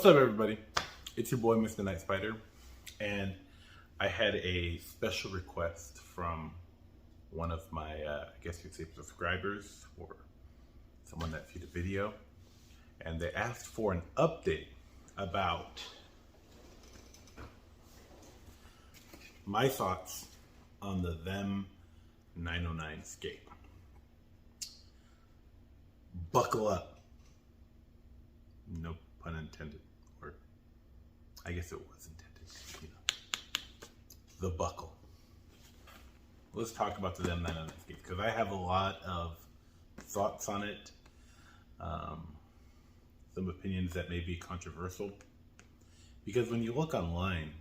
What's up, everybody? It's your boy, Mr. Nightspyder, and I had a special request from one of my, I guess you'd say, subscribers or someone that viewed a video, and they asked for an update about my thoughts on the Them 909 skate. Buckle up. No pun intended, or I guess it was intended, you know. The buckle. Let's talk about the Them 909 skate, because I have a lot of thoughts on it, some opinions that may be controversial, because when you look online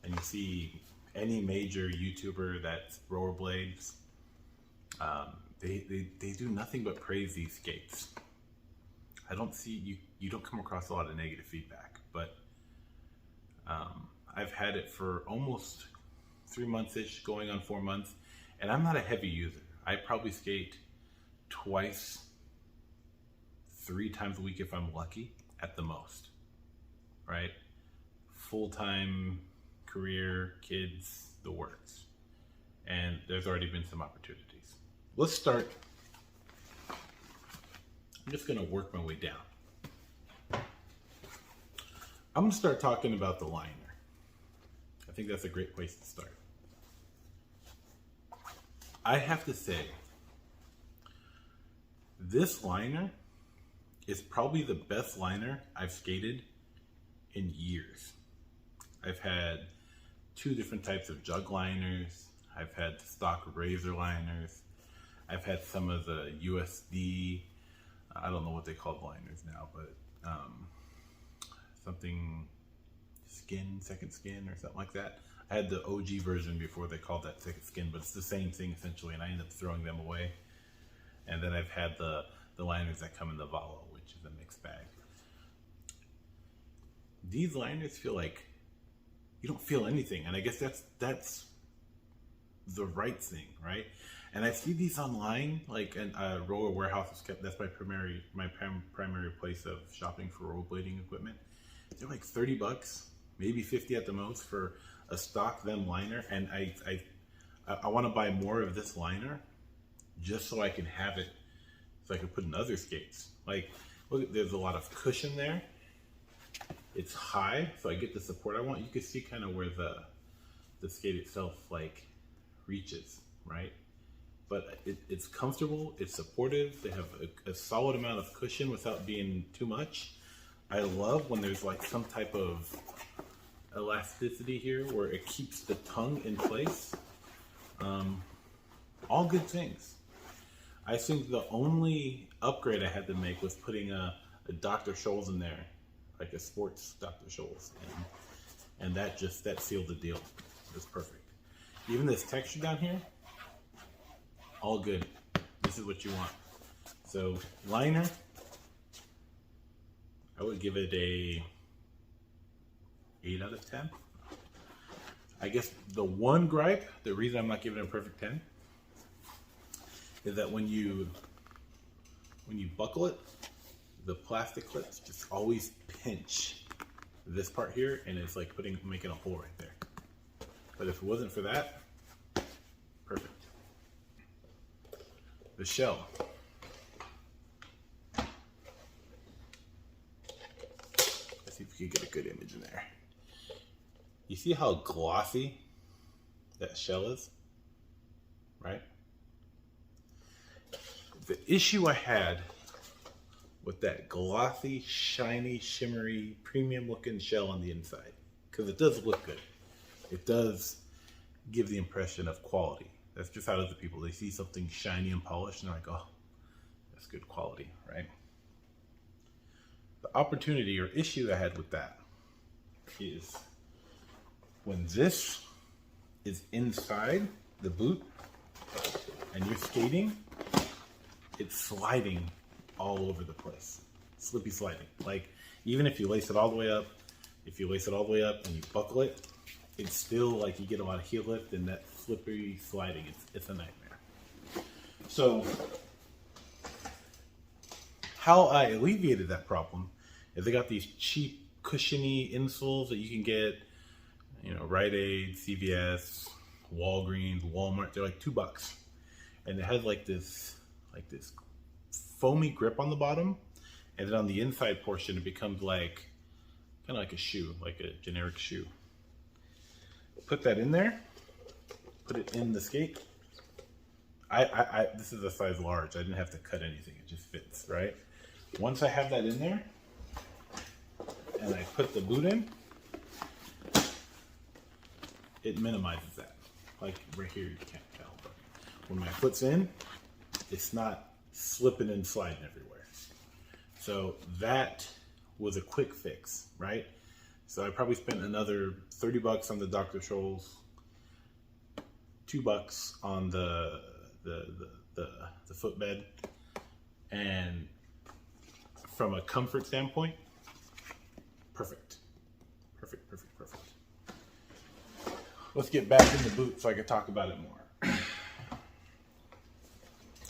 and you see any major YouTuber that rollerblades, they do nothing but praise these skates. I don't see, you don't come across a lot of negative feedback, but I've had it for almost 3 months-ish, going on 4 months, and I'm not a heavy user. I probably skate twice, 3 times a week if I'm lucky, at the most, right? Full-time career, kids, the works. And there's already been some opportunities. Let's start. I'm just gonna work my way down. I'm gonna start talking about the liner. I think that's a great place to start. I have to say, this liner is probably the best liner I've skated in years. I've had 2 different types of jug liners. I've had stock razor liners. I've had some of the USD, I don't know what they call the liners now, but something skin, second skin, or something like that. I had the OG version before they called that second skin, but it's the same thing essentially, and I ended up throwing them away. And then I've had the liners that come in the Valo, which is a mixed bag. These liners feel like you don't feel anything, and I guess that's the right thing, right? And I see these online, like in Roller Warehouse is kept. That's my primary place of shopping for rollerblading equipment. They're like $30, maybe 50 at the most for a stock Them liner, and I want to buy more of this liner just so I can have it, so I can put in other skates. Like, look, there's a lot of cushion there. It's high, so I get the support I want. You can see kind of where the skate itself like reaches, right? But it's comfortable, it's supportive. They have a solid amount of cushion without being too much. I love when there's like some type of elasticity here where it keeps the tongue in place. All good things. I think the only upgrade I had to make was putting a Dr. Scholl's in there, like a sports Dr. Scholl's, and that sealed the deal. It was perfect. Even this texture down here, all good. This is what you want. So liner, I would give it a 8 out of 10. I guess the one gripe, the reason I'm not giving it a perfect 10, is that when you buckle it, the plastic clips just always pinch this part here, and it's like making a hole right there. But if it wasn't for that, perfect. The shell. Let's see if we can get a good image in there. You see how glossy that shell is, right? The issue I had with that glossy, shiny, shimmery, premium looking shell on the inside, because it does look good. It does give the impression of quality. That's just how other people, they see something shiny and polished and they're like, oh, that's good quality, right? The opportunity or issue I had with that is when this is inside the boot and you're skating, it's sliding all over the place. Slippy sliding. Like, even if you lace it all the way up, and you buckle it, it's still like you get a lot of heel lift, and that slippery sliding, it's a nightmare. So how I alleviated that problem is they got these cheap cushiony insoles that you can get, Rite Aid, CVS, Walgreens, Walmart. They're like $2, and it has like this foamy grip on the bottom, and then on the inside portion it becomes like kind of like a shoe, like a generic shoe. Put that in there. Put it in the skate. This is a size large. I didn't have to cut anything. It just fits, right? Once I have that in there, and I put the boot in, it minimizes that. Like right here, you can't tell, but when my foot's in, it's not slipping and sliding everywhere. So that was a quick fix, right? So I probably spent another $30 on the Dr. Scholl's, $2 on the footbed, and from a comfort standpoint, perfect. Let's get back in the boot so I can talk about it more.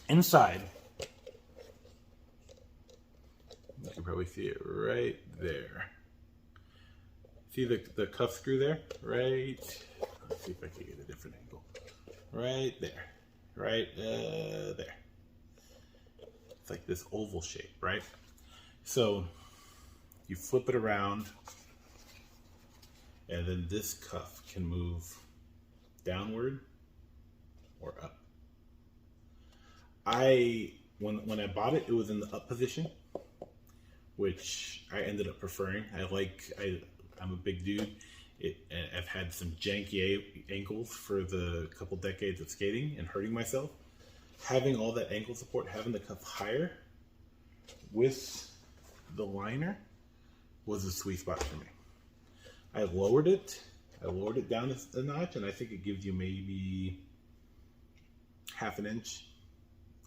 Inside, you can probably see it right there. See the cuff screw there? Right. Let's see if I can get a different angle. Right there. Right there. It's like this oval shape, right? So you flip it around, and then this cuff can move downward or up. When I bought it, it was in the up position, which I ended up preferring. I'm a big dude. I've had some janky ankles for the couple decades of skating and hurting myself. Having all that ankle support, having the cuff higher with the liner was a sweet spot for me. I lowered it down a notch, and I think it gives you maybe half an inch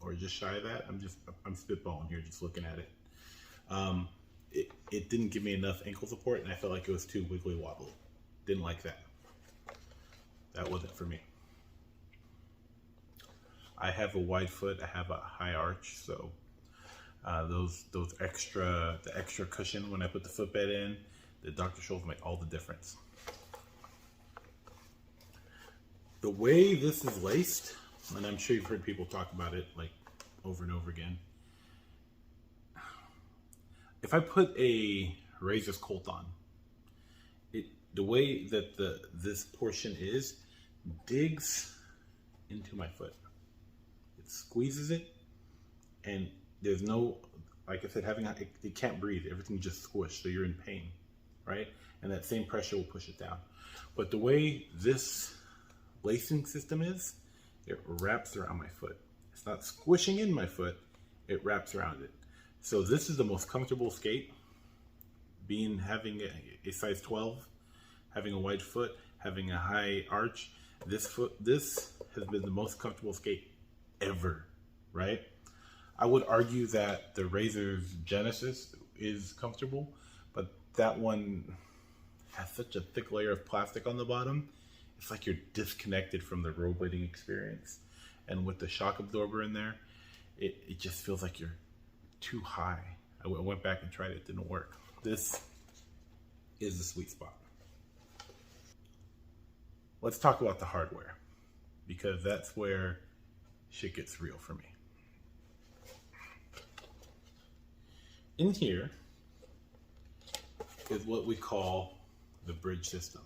or just shy of that. I'm spitballing here just looking at it. It didn't give me enough ankle support, and I felt like it was too wiggly wobbly. Didn't like that. That wasn't for me. I have a wide foot. I have a high arch, so the extra cushion when I put the footbed in, the Dr. Scholl's make all the difference. The way this is laced, and I'm sure you've heard people talk about it like over and over again. If I put a Razor's Colt on, the way that this portion digs into my foot. It squeezes it, and there's no, like I said, it can't breathe. Everything just squished, so you're in pain, right? And that same pressure will push it down. But the way this lacing system is, it wraps around my foot. It's not squishing in my foot, it wraps around it. So this is the most comfortable skate, having a size 12, having a wide foot, having a high arch. This has been the most comfortable skate ever, right? I would argue that the Razor's Genesis is comfortable, but that one has such a thick layer of plastic on the bottom. It's like you're disconnected from the rollerblading experience. And with the shock absorber in there, it just feels like you're too high. I went back and tried it, didn't work. This is the sweet spot. Let's talk about the hardware, because that's where shit gets real for me. In here is what we call the bridge system.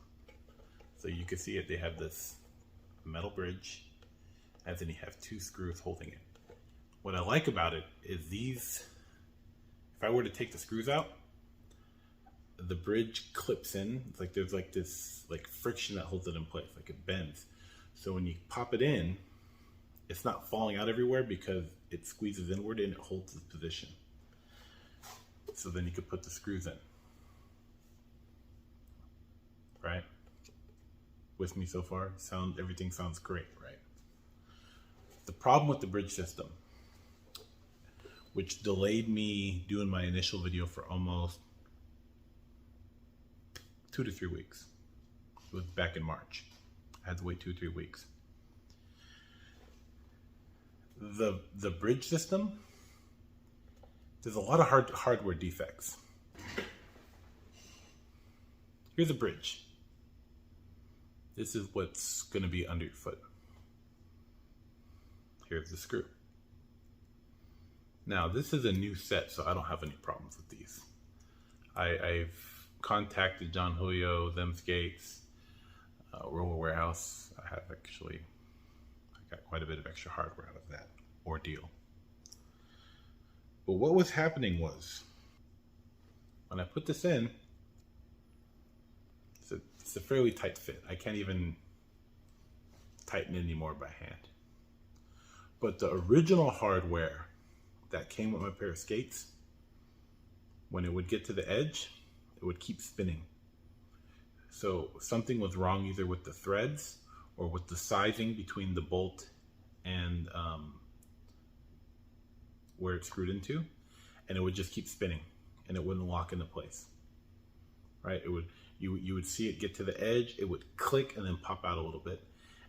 So you can see it, they have this metal bridge, and then you have two screws holding it. What I like about it is if I were to take the screws out, the bridge clips in. It's like there's like this friction that holds it in place, like it bends. So when you pop it in, it's not falling out everywhere because it squeezes inward and it holds its position. So then you could put the screws in. Right? With me so far? Everything sounds great, right? The problem with the bridge system, which delayed me doing my initial video for almost 2 to 3 weeks. It was back in March. I had to wait 2 or 3 weeks. The bridge system, there's a lot of hardware defects. Here's a bridge. This is what's going to be under your foot. Here's the screw. Now, this is a new set, so I don't have any problems with these. I've contacted John Julio, Them Skates, Roller Warehouse. I got quite a bit of extra hardware out of that ordeal. But what was happening was, when I put this in, it's a fairly tight fit. I can't even tighten it anymore by hand. But the original hardware that came with my pair of skates, when it would get to the edge, it would keep spinning. So something was wrong either with the threads or with the sizing between the bolt and where it's screwed into, and it would just keep spinning and it wouldn't lock into place. Right? It would, you would see it get to the edge, it would click and then pop out a little bit.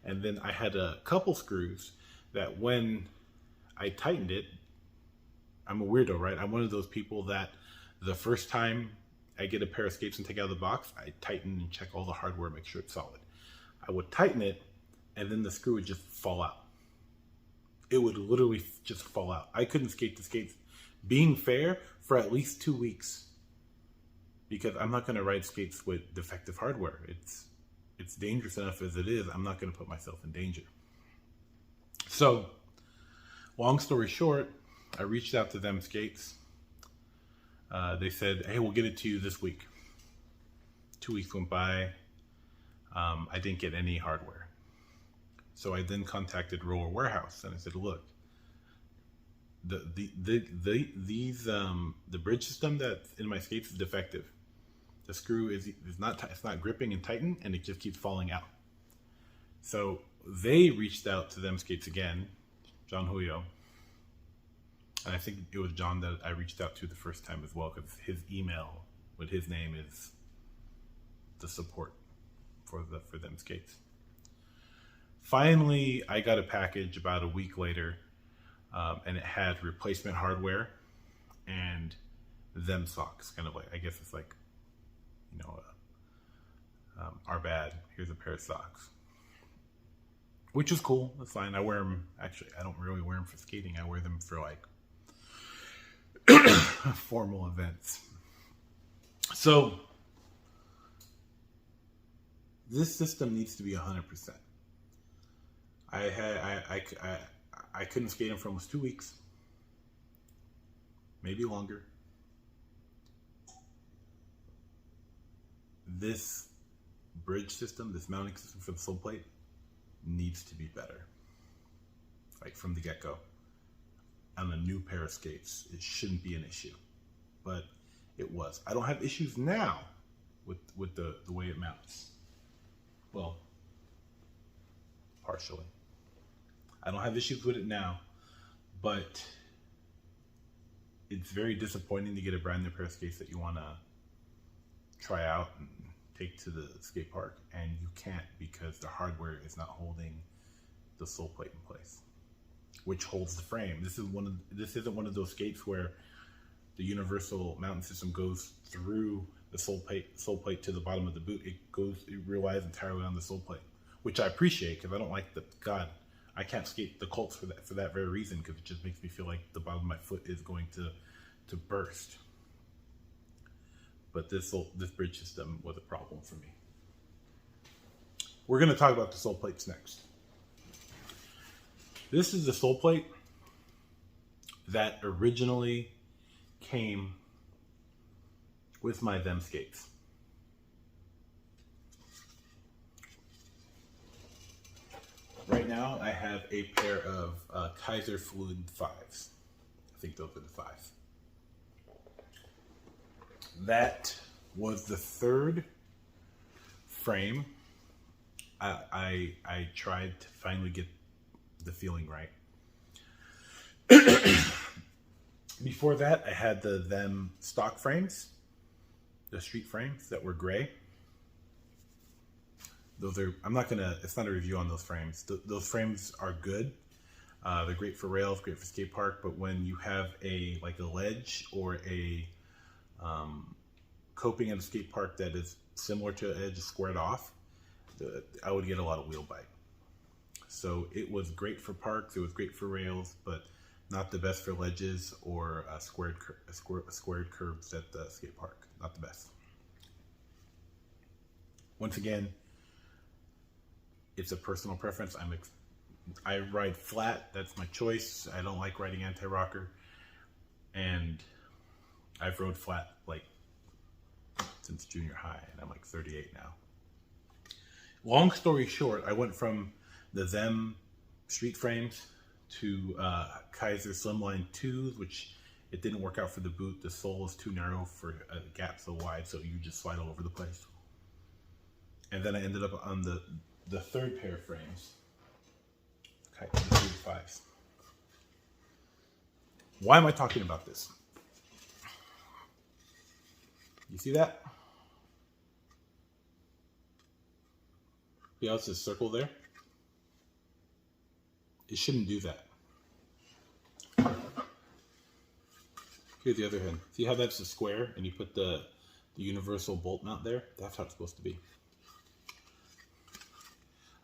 And then I had a couple screws that when I tightened it, I'm a weirdo, right? I'm one of those people that the first time I get a pair of skates and take it out of the box, I tighten and check all the hardware, make sure it's solid. I would tighten it and then the screw would just fall out. It would literally just fall out. I couldn't skate the skates, being fair, for at least 2 weeks, because I'm not going to ride skates with defective hardware. It's dangerous enough as it is. I'm not going to put myself in danger. So, long story short, I reached out to Them Skates. They said, hey, we'll get it to you this week. 2 weeks went by. I didn't get any hardware. So I then contacted Roller Warehouse and I said, look, the bridge system that's in my skates is defective. The screw is not gripping and tighten, and it just keeps falling out. So they reached out to Them Skates again, John Julio. And I think it was John that I reached out to the first time as well, because his email with his name is the support for Them Skates. Finally, I got a package about a week later, and it had replacement hardware and Them socks. Kind of like, I guess it's like, you know, our bad, here's a pair of socks. Which is cool, that's fine. I wear them, actually, I don't really wear them for skating. I wear them for like formal events. So this system needs to be 100%. I couldn't skate them for almost 2 weeks, maybe longer. This bridge system, this mounting system for the sole plate, needs to be better. Like from the get-go. On a new pair of skates, it shouldn't be an issue, but it was. I don't have issues now with the way it mounts. Well, partially. I don't have issues with it now, but it's very disappointing to get a brand new pair of skates that you want to try out and take to the skate park, and you can't because the hardware is not holding the sole plate in place, which holds the frame. This isn't one of those skates where the universal mounting system goes through the sole plate to the bottom of the boot. It relies entirely on the sole plate, which I appreciate, because I don't like I can't skate the Colts for that very reason, because it just makes me feel like the bottom of my foot is going to burst. But this bridge system was a problem for me. We're going to talk about the sole plates next. This is the sole plate that originally came with my Them skates. Right now, I have a pair of Kaiser Fluid 5s. I think those are the 5s. That was the third frame. I tried to finally get the feeling right. Before that, I had Them stock frames, the street frames that were gray. Those are, it's not a review on those frames. Those frames are good. They're great for rails, great for skate park, but when you have like a ledge or a coping at a skate park that is similar to the edge squared off, I would get a lot of wheel bite. So it was great for parks, it was great for rails, but not the best for ledges or squared curves at the skate park. Not the best. Once again, it's a personal preference. I ride flat, that's my choice. I don't like riding anti-rocker, and I've rode flat like since junior high, and I'm like 38 now. Long story short, I went from the Them street frames to Kaiser Slimline 2s, which it didn't work out for the boot. The sole is too narrow for a gap so wide, so you just slide all over the place. And then I ended up on the third pair of frames, okay, the 3-5s. Why am I talking about this? You see that? See how it's a circle there? It shouldn't do that. Here's the other hand. See how that's a square and you put the universal bolt mount there? That's how it's supposed to be.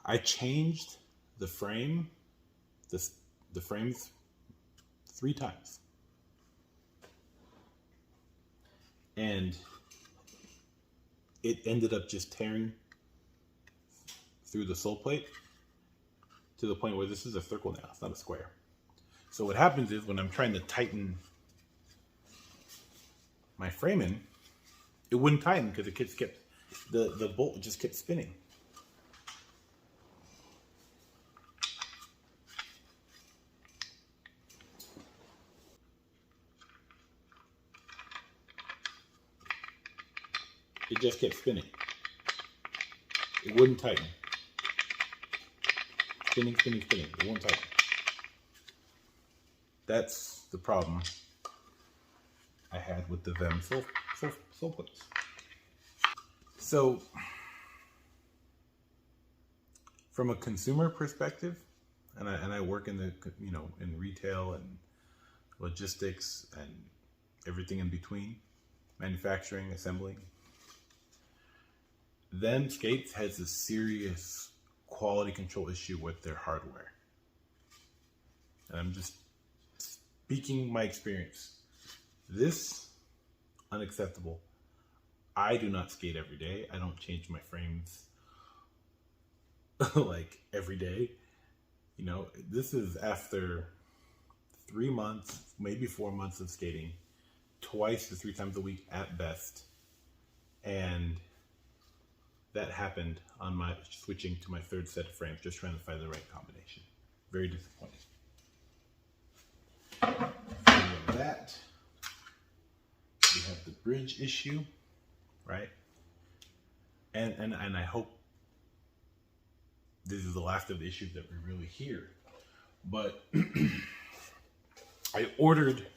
I changed the frame, the frames 3 times. And it ended up just tearing through the sole plate to the point where this is a circle now, it's not a square. So what happens is when I'm trying to tighten my frame in, it wouldn't tighten because the bolt just kept spinning. It just kept spinning. It wouldn't tighten. Spinning, spinning, spinning. It won't tighten. That's the problem I had with the Them sole plates. So, from a consumer perspective, and I work in the in retail and logistics and everything in between, manufacturing, assembling. Them Skates has a serious quality control issue with their hardware. And I'm just speaking my experience. This, unacceptable. I do not skate every day. I don't change my frames like every day. You know, this is after 3 months, maybe 4 months of skating, 2 to 3 times a week at best. And that happened on my switching to my 3rd set of frames, just trying to find the right combination. Very disappointing. Following that, we have the bridge issue, right? And I hope this is the last of the issues that we really hear. But I ordered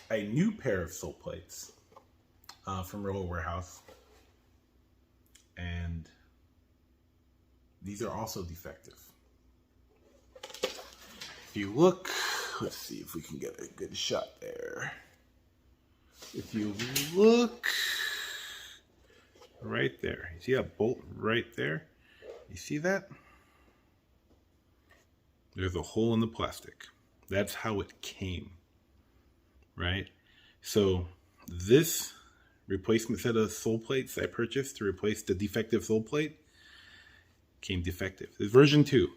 a new pair of sole plates from Roller Warehouse. And these are also defective. If you look, let's see if we can get a good shot there. If you look right there, you see a bolt right there? You see that? There's a hole in the plastic. That's how it came, right? So this replacement set of sole plates I purchased to replace the defective sole plate came defective. It's version 2.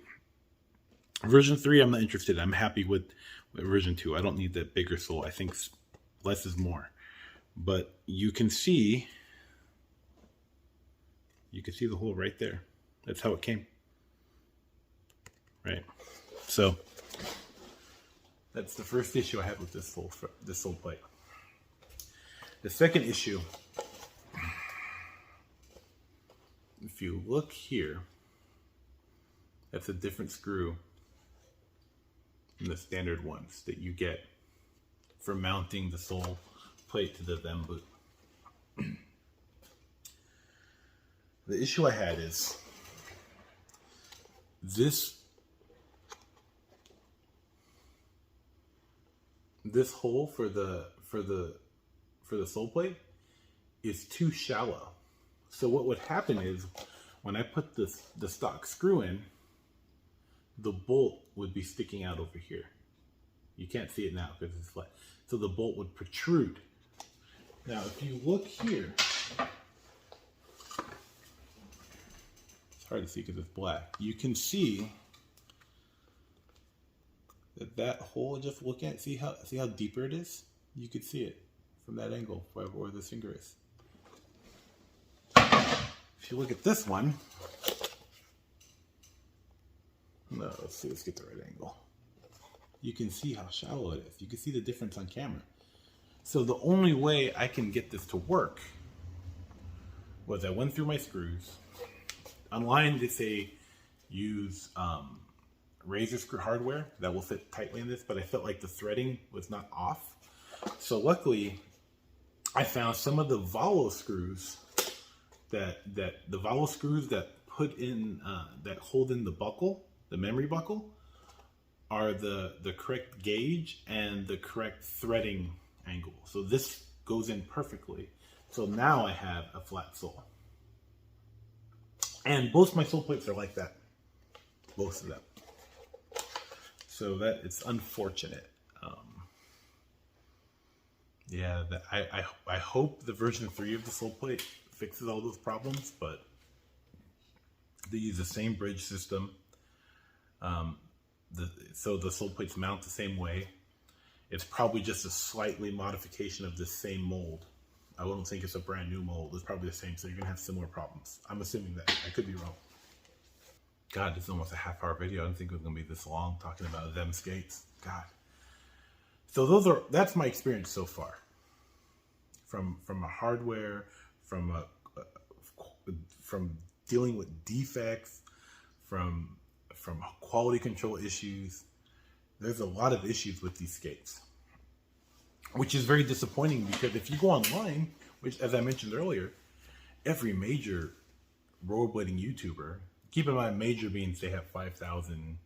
Version 3, I'm not interested. I'm happy with version 2. I don't need that bigger sole. I think less is more. But you can see the hole right there. That's how it came. Right. So that's the first issue I had with this sole plate. The second issue, if you look here, that's a different screw than the standard ones that you get for mounting the sole plate to the Them boot. The issue I had is this hole for the sole plate is too shallow So what would happen is when I put the stock screw in, the bolt would be sticking out over here. You can't see it now because it's flat. So the bolt would protrude. Now, if you look here, it's hard to see because it's black. You can see that hole, just look at, see how deeper it is? You could see it from that angle, where this finger is. If you look at this one, no, let's see, let's get the right angle. You can see how shallow it is. You can see the difference on camera. So the only way I can get this to work was I went through my screws. Online they say use razor screw hardware that will fit tightly in this, but I felt like the threading was not off. So luckily I found some of the Valo screws that put in that hold in the buckle, the memory buckle, are the correct gauge and the correct threading angle. So this goes in perfectly. So now I have a flat sole. And both my sole plates are like that. Both of them. So that it's unfortunate. Yeah, I hope the version 3 of the sole plate fixes all those problems, but they use the same bridge system. So the sole plates mount the same way. It's probably just a slightly modification of the same mold. I wouldn't think it's a brand new mold. It's probably the same, so you're gonna have similar problems. I'm assuming that. I could be wrong. God, this is almost a half-hour video. I didn't think it was gonna be this long talking about them skates. God. So that's my experience so far. From a hardware, from dealing with defects, from quality control issues. There's a lot of issues with these skates, which is very disappointing because if you go online, which as I mentioned earlier, every major rollerblading YouTuber, keep in mind major means they have 5,000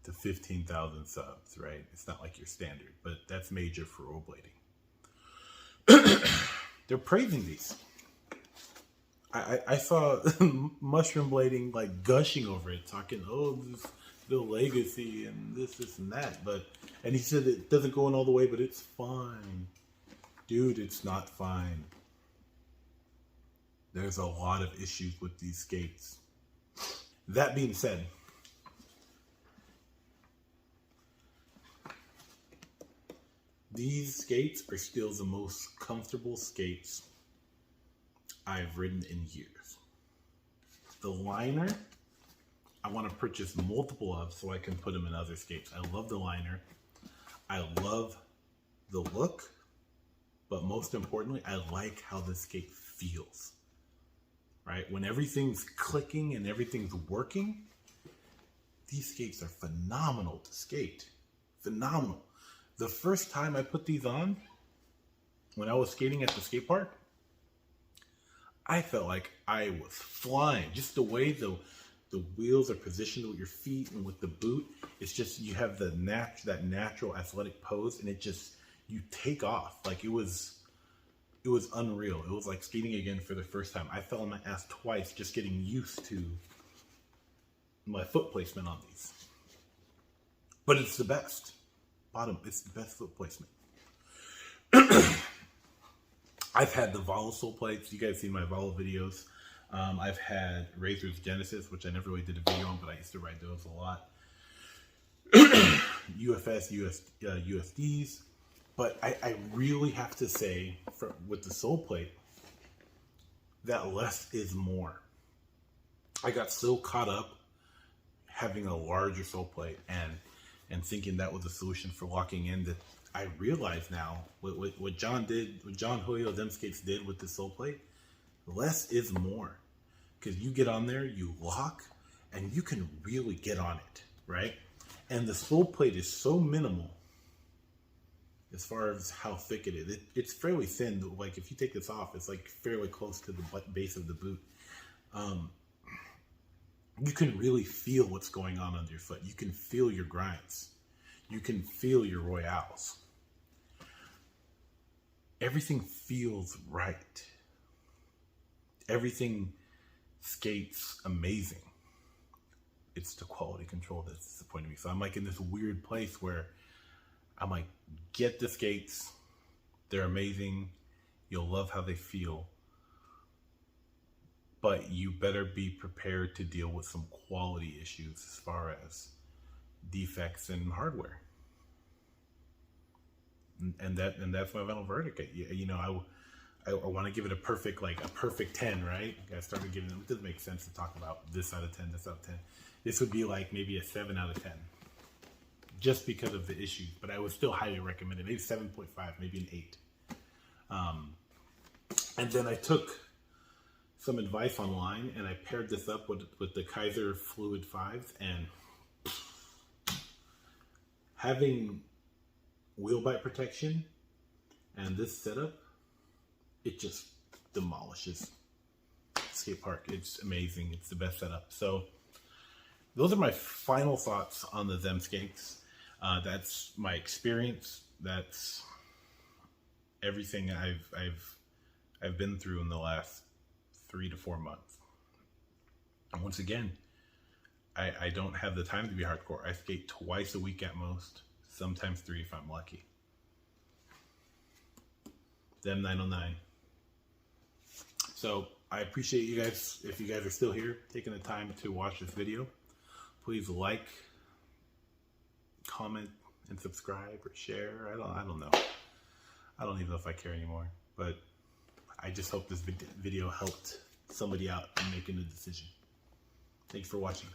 to 15,000 subs, right? It's not like your standard, but that's major for rollerblading. They're praising these. I saw mushroom blading like gushing over it, talking, oh, this the legacy and this and that, and he said it doesn't go in all the way, but it's fine. Dude, it's not fine. There's a lot of issues with these skates. That being said, these skates are still the most comfortable skates I've ridden in years. The liner, I want to purchase multiple of so I can put them in other skates. I love the liner. I love the look, but most importantly, I like how the skate feels. Right? When everything's clicking and everything's working, these skates are phenomenal to skate. Phenomenal. The first time I put these on, when I was skating at the skate park, I felt like I was flying. Just the way the wheels are positioned with your feet and with the boot, it's just, you have that natural athletic pose, and it just, you take off. Like it was unreal. It was like skating again for the first time. I fell on my ass twice just getting used to my foot placement on these. But it's the best. It's the best foot placement. I've had the Valo sole plates. You guys seen my Valo videos. I've had Razor's Genesis, which I never really did a video on, but I used to ride those a lot. UFS, USDs. But I really have to say, with the sole plate, that less is more. I got so caught up having a larger sole plate and thinking that was a solution for locking in, that I realize now what John Hoyo them skates did with the sole plate, less is more. Because you get on there, you lock, and you can really get on it, right? And the sole plate is so minimal as far as how thick it is. It's fairly thin. Like if you take this off, it's like fairly close to the base of the boot. You can really feel what's going on under your foot. You can feel your grinds. You can feel your royales. Everything feels right. everything skates amazing. It's the quality control that's disappointing me. So I'm like in this weird place where I'm like, get the skates. They're amazing. You'll love how they feel. But you better be prepared to deal with some quality issues as far as defects in hardware. And that's my final verdict. I want to give it a perfect 10, right? I started giving them, it doesn't make sense to talk about this out of 10, this out of 10. This would be like maybe a 7 out of 10, just because of the issues. But I would still highly recommend it. Maybe 7.5, maybe an 8. And then I took some advice online and I paired this up with the Kaiser Fluid 5s, and having wheel bite protection and this setup, it just demolishes skate park. It's amazing. It's the best setup. So those are my final thoughts on the Them skates. That's my experience. That's everything I've been through in the last 3 to 4 months. And once again, I don't have the time to be hardcore. I skate twice a week at most, sometimes 3 if I'm lucky. Them 909. So I appreciate you guys, if you guys are still here, taking the time to watch this video. Please like, comment, and subscribe or share. I don't know. I don't even know if I care anymore. But I just hope this video helped somebody out in making a decision. Thanks for watching.